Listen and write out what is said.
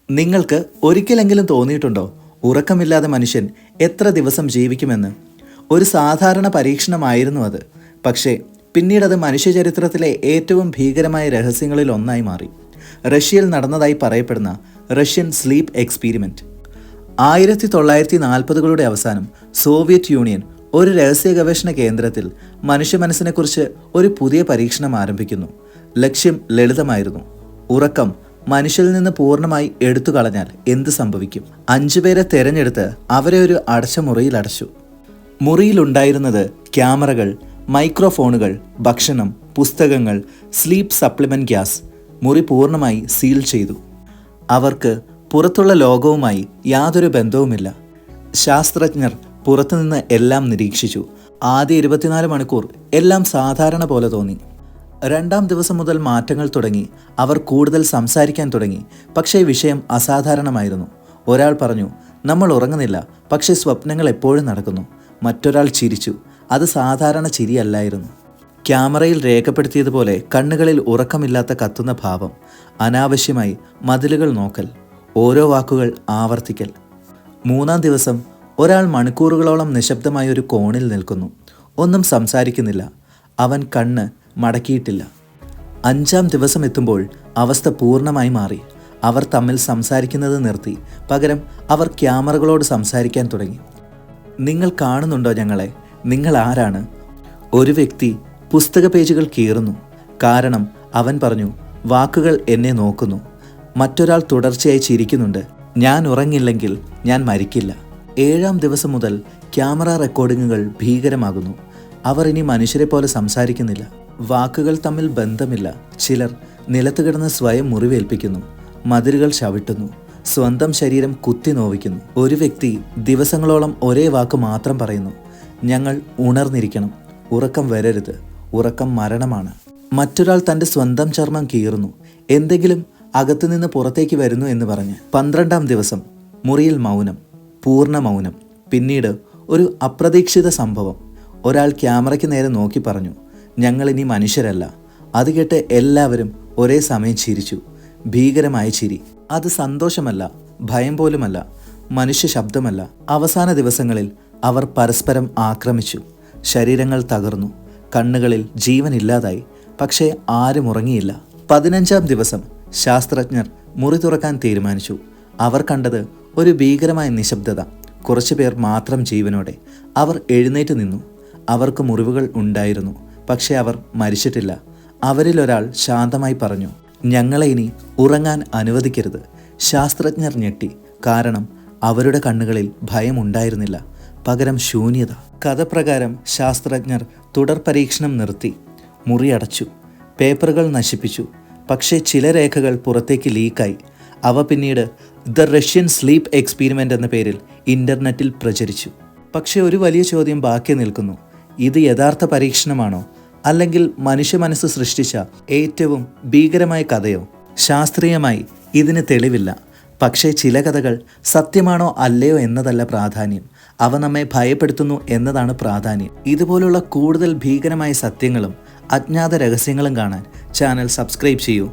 നിങ്ങൾക്ക് ഒരിക്കലെങ്കിലും തോന്നിയിട്ടുണ്ടോ ഉറക്കമില്ലാതെ മനുഷ്യൻ എത്ര ദിവസം ജീവിക്കുമെന്ന്? ഒരു സാധാരണ പരീക്ഷണമായിരുന്നു അത്. പക്ഷേ പിന്നീടത് മനുഷ്യചരിത്രത്തിലെ ഏറ്റവും ഭീകരമായ രഹസ്യങ്ങളിൽ ഒന്നായി മാറി. റഷ്യയിൽ നടന്നതായി പറയപ്പെടുന്ന റഷ്യൻ സ്ലീപ്പ് എക്സ്പീരിമെൻറ്റ്. 1940കളുടെ അവസാനം സോവിയറ്റ് യൂണിയൻ ഒരു രഹസ്യ ഗവേഷണ കേന്ദ്രത്തിൽ മനുഷ്യ മനസ്സിനെക്കുറിച്ച് ഒരു പുതിയ പരീക്ഷണം ആരംഭിക്കുന്നു. ലക്ഷ്യം ലളിതമായിരുന്നു: ഉറക്കം മനുഷ്യരിൽ നിന്ന് പൂർണ്ണമായി എടുത്തു കളഞ്ഞാൽ എന്ത് സംഭവിക്കും? 5 പേരെ തെരഞ്ഞെടുത്ത് അവരെ ഒരു അടച്ച മുറിയിൽ അടച്ചു. മുറിയിലുണ്ടായിരുന്നത് ക്യാമറകൾ, മൈക്രോഫോണുകൾ, ഭക്ഷണം, പുസ്തകങ്ങൾ, സ്ലീപ്പ് സപ്ലിമെന്റ് ഗ്യാസ്. മുറി പൂർണ്ണമായി സീൽ ചെയ്തു. അവർക്ക് പുറത്തുള്ള ലോകവുമായി യാതൊരു ബന്ധവുമില്ല. ശാസ്ത്രജ്ഞർ പുറത്തുനിന്ന് എല്ലാം നിരീക്ഷിച്ചു. ആദ്യ 24 മണിക്കൂർ എല്ലാം സാധാരണ പോലെ തോന്നി. 2ാം ദിവസം മുതൽ മാറ്റങ്ങൾ തുടങ്ങി. അവർ കൂടുതൽ സംസാരിക്കാൻ തുടങ്ങി. പക്ഷേ വിഷയം അസാധാരണമായിരുന്നു. ഒരാൾ പറഞ്ഞു, നമ്മൾ ഉറങ്ങുന്നില്ല, പക്ഷേ സ്വപ്നങ്ങൾ എപ്പോഴും നടക്കുന്നു. മറ്റൊരാൾ ചിരിച്ചു. അത് സാധാരണ ചിരിയല്ലായിരുന്നു. ക്യാമറയിൽ രേഖപ്പെടുത്തിയതുപോലെ കണ്ണുകളിൽ ഉറക്കമില്ലാത്ത കത്തുന്ന ഭാവം. അനാവശ്യമായി മതിലുകൾ നോക്കൽ, ഓരോ വാക്കുകൾ ആവർത്തിക്കൽ. 3ാം ദിവസം ഒരാൾ മണിക്കൂറുകളോളം നിശബ്ദമായ ഒരു കോണിൽ നിൽക്കുന്നു. ഒന്നും സംസാരിക്കുന്നില്ല. അവൻ കണ്ണ് മടക്കിയിട്ടില്ല. 5ാം ദിവസം എത്തുമ്പോൾ അവസ്ഥ പൂർണ്ണമായി മാറി. അവർ തമ്മിൽ സംസാരിക്കുന്നത് നിർത്തി. പകരം അവർ ക്യാമറകളോട് സംസാരിക്കാൻ തുടങ്ങി. നിങ്ങൾ കാണുന്നുണ്ടോ ഞങ്ങളെ? നിങ്ങൾ ആരാണ്? ഒരു വ്യക്തി പുസ്തക പേജുകൾ കീറുന്നു. കാരണം അവൻ പറഞ്ഞു, വാക്കുകൾ എന്നെ നോക്കുന്നു. മറ്റൊരാൾ തുടർച്ചയായി ചിരിക്കുന്നുണ്ട്, ഞാൻ ഉറങ്ങില്ലെങ്കിൽ ഞാൻ മരിക്കില്ല. 7ാം ദിവസം മുതൽ ക്യാമറ റെക്കോർഡിങ്ങുകൾ ഭീകരമാകുന്നു. അവർ ഇനി മനുഷ്യരെ പോലെ സംസാരിക്കുന്നില്ല. വാക്കുകൾ തമ്മിൽ ബന്ധമില്ല. ചിലർ നിലത്ത് കിടന്ന് സ്വയം മുറിവേൽപ്പിക്കുന്നു. മതിലുകൾ ചവിട്ടുന്നു. സ്വന്തം ശരീരം കുത്തി നോവിക്കുന്നു. ഒരു വ്യക്തി ദിവസങ്ങളോളം ഒരേ വാക്ക് മാത്രം പറയുന്നു: ഞങ്ങൾ ഉണർന്നിരിക്കണം, ഉറക്കം വരരുത്, ഉറക്കം മരണമാണ്. മറ്റൊരാൾ തൻ്റെ സ്വന്തം ചർമ്മം കീറുന്നു, എന്തെങ്കിലും അകത്തുനിന്ന് പുറത്തേക്ക് വരുന്നു എന്ന് പറഞ്ഞ്. 12ാം ദിവസം മുറിയിൽ മൗനം, പൂർണ്ണ മൗനം. പിന്നീട് ഒരു അപ്രതീക്ഷിത സംഭവം. ഒരാൾ ക്യാമറയ്ക്ക് നേരെ നോക്കി പറഞ്ഞു, ഞങ്ങളിനി മനുഷ്യരല്ല. അത് കേട്ട് എല്ലാവരും ഒരേ സമയം ചിരിച്ചു. ഭീകരമായ ചിരി. അത് സന്തോഷമല്ല, ഭയം പോലുമല്ല, മനുഷ്യ ശബ്ദമല്ല. അവസാന ദിവസങ്ങളിൽ അവർ പരസ്പരം ആക്രമിച്ചു. ശരീരങ്ങൾ തകർന്നു. കണ്ണുകളിൽ ജീവനില്ലാതായി. പക്ഷേ ആരും ഉറങ്ങിയില്ല. 15ാം ദിവസം ശാസ്ത്രജ്ഞർ മുറി തുറക്കാൻ തീരുമാനിച്ചു. അവർ കണ്ടത് ഒരു ഭീകരമായ നിശബ്ദത. കുറച്ചുപേർ മാത്രം ജീവനോടെ. അവർ എഴുന്നേറ്റ് നിന്നു. അവർക്ക് മുറിവുകൾ ഉണ്ടായിരുന്നു, പക്ഷേ അവർ മരിച്ചിട്ടില്ല. അവരിലൊരാൾ ശാന്തമായി പറഞ്ഞു, ഞങ്ങളെ ഇനി ഉറങ്ങാൻ അനുവദിക്കരുത്. ശാസ്ത്രജ്ഞർ ഞെട്ടി. കാരണം അവരുടെ കണ്ണുകളിൽ ഭയമുണ്ടായിരുന്നില്ല, പകരം ശൂന്യത. കഥ പ്രകാരം ശാസ്ത്രജ്ഞർ തുടർ പരീക്ഷണം നിർത്തി. മുറി അടച്ചു. പേപ്പറുകൾ നശിപ്പിച്ചു. പക്ഷേ ചില രേഖകൾ പുറത്തേക്ക് ലീക്കായി. അവ പിന്നീട് ദ റഷ്യൻ സ്ലീപ്പ് എക്സ്പീരിമെൻ്റ് എന്ന പേരിൽ ഇൻ്റർനെറ്റിൽ പ്രചരിച്ചു. പക്ഷേ ഒരു വലിയ ചോദ്യം ബാക്കി നിൽക്കുന്നു. ഇത് യഥാർത്ഥ പരീക്ഷണമാണോ, അല്ലെങ്കിൽ മനുഷ്യ മനസ്സ് സൃഷ്ടിച്ച ഏറ്റവും ഭീകരമായ കഥയോ? ശാസ്ത്രീയമായി ഇതിന് തെളിവില്ല. പക്ഷേ ചില കഥകൾ സത്യമാണോ അല്ലയോ എന്നതല്ല പ്രാധാന്യം, അവ നമ്മെ ഭയപ്പെടുത്തുന്നു എന്നതാണ് പ്രാധാന്യം. ഇതുപോലുള്ള കൂടുതൽ ഭീകരമായ സത്യങ്ങളും അജ്ഞാത രഹസ്യങ്ങളും കാണാൻ ചാനൽ സബ്സ്ക്രൈബ് ചെയ്യൂ.